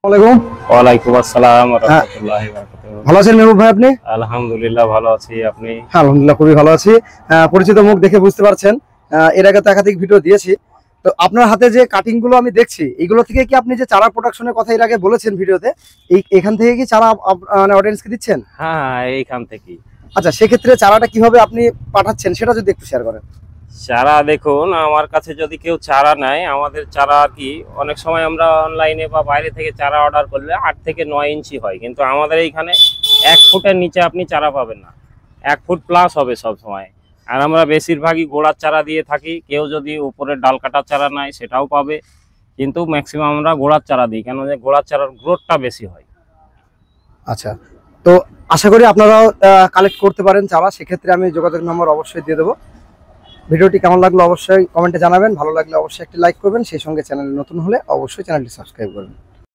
ওয়ালাইকুম। ওয়ালাইকুম আসসালাম ওয়া রাহমাতুল্লাহি ওয়া বারাকাতুহু। ভালো আছেন মেহবুব ভাই আপনি? আলহামদুলিল্লাহ ভালো আছি, আপনি? হ্যাঁ আলহামদুলিল্লাহ খুবই ভালো আছি। পরিচিত মুখ দেখে বুঝতে পারছেন, এর আগে তো একাধিক ভিডিও দিয়েছি। তো আপনার হাতে যে কাটিং গুলো আমি দেখছি, এগুলো থেকে কি আপনি যে চারা প্রোডাকশনের কথা এর আগে বলেছেন ভিডিওতে, এখান থেকে কি চারা মানে অডিয়েন্সকে দিচ্ছেন? হ্যাঁ, এইখান থেকেই। আচ্ছা, সেক্ষেত্রে চারাটা কিভাবে আপনি পাঠাচ্ছেন সেটা যদি একটু শেয়ার করেন। চারা দেখুন, আমার কাছে যদি কেউ চারা নেয়, আমাদের চারা আর কি অনেক সময় আমরা অনলাইনে বা বাইরে থেকে চারা অর্ডার করলে 8 থেকে 9 ইঞ্চি হয়, কিন্তু আমাদের এইখানে 1 ফুটের নিচে আপনি চারা পাবেন না। 1 ফুট প্লাস হবে সব সময়। আর আমরা বেশিরভাগই গোড়ার চারা দিয়ে থাকি। কেউ যদি উপরের ডাল কাটার চারা নেয় সেটাও পাবে, কিন্তু ম্যাক্সিমাম আমরা গোড়ার চারা দিই, কেন যে গোড়ার চারার গ্রোথটা বেশি হয়। আচ্ছা, তো আশা করি আপনারাও কালেক্ট করতে পারেন চারা। সেক্ষেত্রে আমি যোগাযোগ নম্বর অবশ্যই দিয়ে দেবো। ভিডিওটি কেমন লাগলো অবশ্যই কমেন্টে জানাবেন। ভালো লাগলে অবশ্যই একটি লাইক করবেন, সেই সঙ্গে চ্যানেলে নতুন হলে অবশ্যই চ্যানেলটি সাবস্ক্রাইব করবেন।